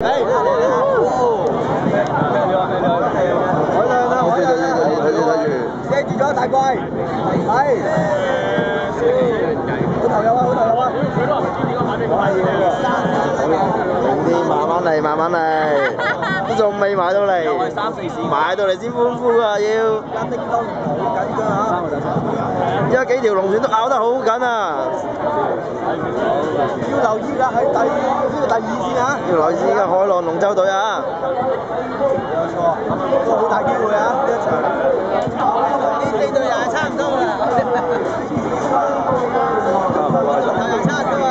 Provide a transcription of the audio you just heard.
遮住咗大貴，係，好投入啊，好投入啊！明啲，慢慢嚟，慢慢嚟，都仲未買到嚟，買到嚟先歡呼啊！要，間叮當好緊㗎嚇，而家幾條龍船都咬得好緊啊！要留意㗎，喺第二線嚇，要留意嘅海浪龍舟隊啊！冇錯，都好大機會啊！呢一場，呢四隊又係差唔多㗎啦，又差唔多啊！